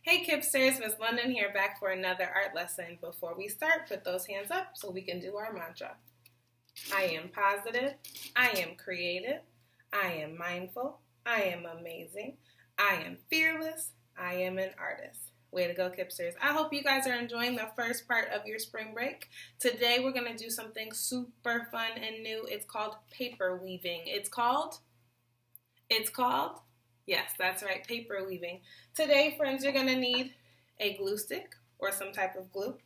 Hey Kipsters, Miss London here back for another art lesson. Before we start, put those hands up so we can do our mantra. I am positive, I am creative, I am mindful, I am amazing, I am fearless, I am an artist. Way to go, Kipsters. I hope you guys are enjoying the first part of your spring break. Today we're going to do something super fun and new. It's called paper weaving. It's called? Yes, that's right, paper weaving. Today, friends, you're going to need a glue stick or some type of glue,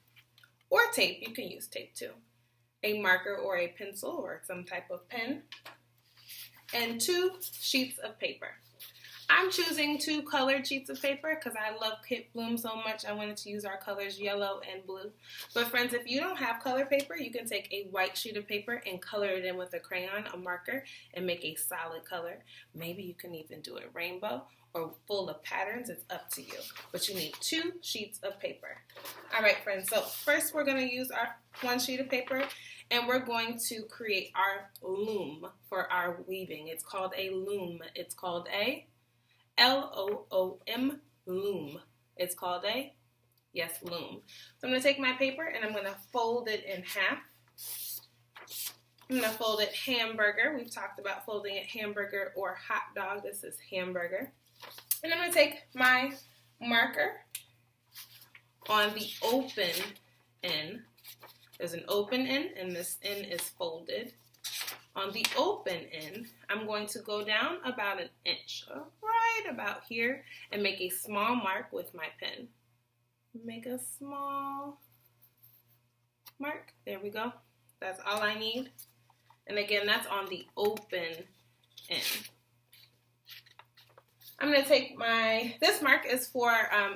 or tape. You can use tape too. A marker or a pencil or some type of pen, and 2 sheets of paper. I'm choosing 2 colored sheets of paper because I love Kit Bloom so much. I wanted to use our colors yellow and blue. But friends, if you don't have color paper, you can take a white sheet of paper and color it in with a crayon, a marker, and make a solid color. Maybe you can even do it rainbow or full of patterns. It's up to you. But you need 2 sheets of paper. All right, friends. So first we're going to use our 1 sheet of paper, and we're going to create our loom for our weaving. It's called a loom. It's called a L-O-O-M, loom. It's called a, loom. So I'm going to take my paper and I'm going to fold it in half. I'm going to fold it hamburger. We've talked about folding it hamburger or hot dog. This is hamburger. And I'm going to take my marker on the open end. There's an open end and this end is folded. On the open end, I'm going to go down about an inch, right about here, and make a small mark with my pen. Make a small mark. There we go. That's all I need. And again, that's on the open end. I'm going to take this mark is for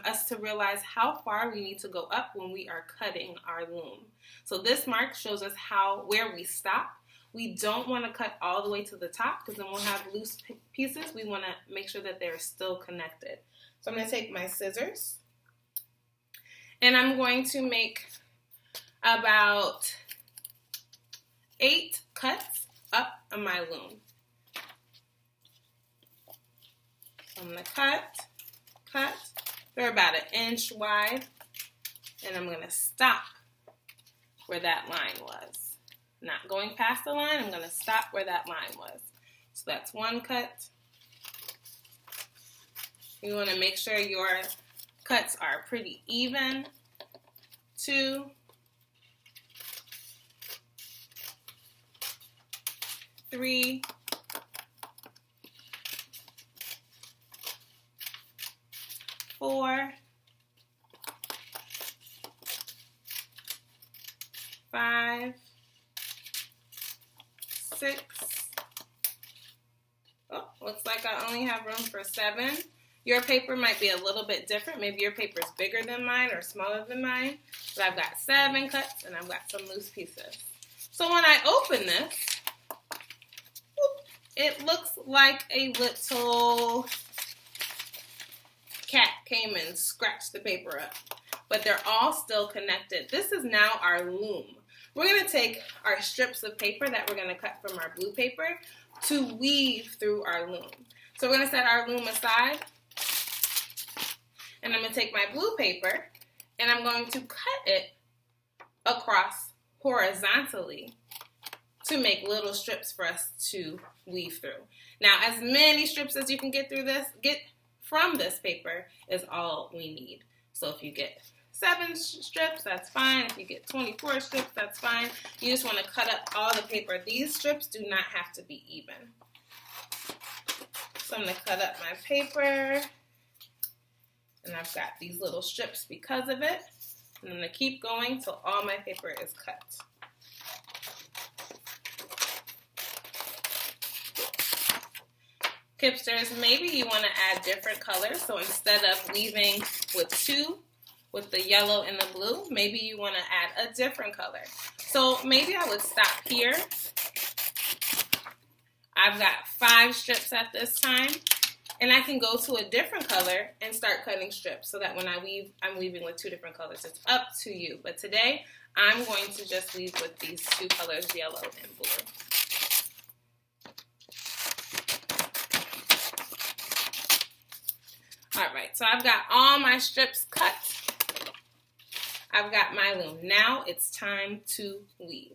us to realize how far we need to go up when we are cutting our loom. So this mark shows us where we stop. We don't want to cut all the way to the top because then we'll have loose pieces. We want to make sure that they're still connected. So I'm going to take my scissors and I'm going to make about 8 cuts up on my loom. So I'm going to cut. They're about an inch wide, and I'm going to stop where that line was. Not going past the line, I'm going to stop where that line was. So that's 1 cut. You want to make sure your cuts are pretty even. 2. 3. 4. 5. 6. Oh, looks like I only have room for 7. Your paper might be a little bit different. Maybe your paper is bigger than mine or smaller than mine. But I've got 7 cuts and I've got some loose pieces. So when I open this, it looks like a little cat came and scratched the paper up. But they're all still connected. This is now our loom. We're going to take our strips of paper that we're going to cut from our blue paper to weave through our loom. So we're going to set our loom aside, and I'm going to take my blue paper, and I'm going to cut it across horizontally to make little strips for us to weave through. Now, as many strips as you can get from this paper is all we need. So if you get 7 strips, that's fine. If you get 24 strips, that's fine. You just want to cut up all the paper. These strips do not have to be even. So I'm going to cut up my paper, and I've got these little strips because of it. And I'm going to keep going till all my paper is cut. Kipsters, maybe you want to add different colors. So instead of weaving with 2, with the yellow and the blue, maybe you want to add a different color. So maybe I would stop here. I've got 5 strips at this time, and I can go to a different color and start cutting strips so that when I weave, I'm weaving with 2 different colors. It's up to you. But today, I'm going to just weave with these 2 colors, yellow and blue. Alright, so I've got all my strips cut. I've got my loom. Now it's time to weave.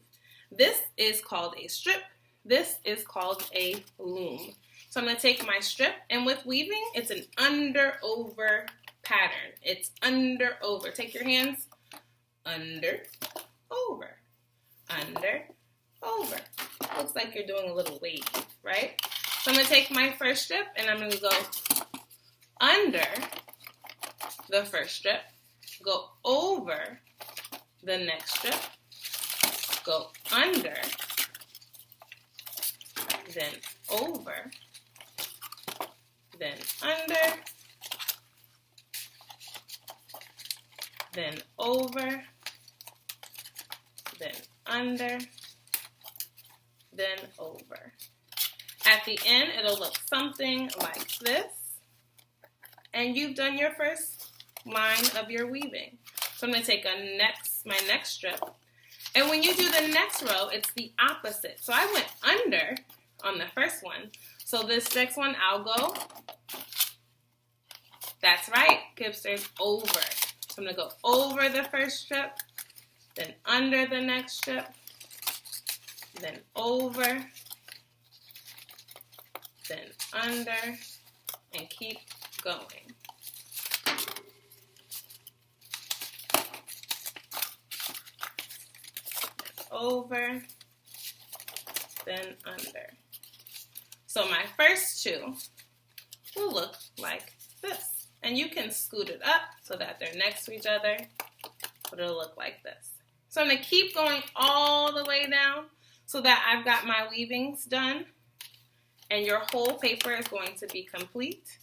This is called a strip. This is called a loom. So I'm going to take my strip, and with weaving, it's an under-over pattern. It's under-over. Take your hands, under, over, under, over. Looks like you're doing a little wave, right? So I'm going to take my first strip, and I'm going to go under the first strip, go over the next strip, go under, then over, then under, then over, then under, then over. At the end, it'll look something like this. And you've done your first line of your weaving. So I'm going to take my next strip. And when you do the next row, it's the opposite. So I went under on the first one. So this next one, I'll go. That's right, Kipsters, over. So I'm going to go over the first strip, then under the next strip, then over, then under, and keep going. Over, then under. So my first two will look like this. And you can scoot it up so that they're next to each other, but it'll look like this. So I'm going to keep going all the way down so that I've got my weavings done, and your whole paper is going to be complete.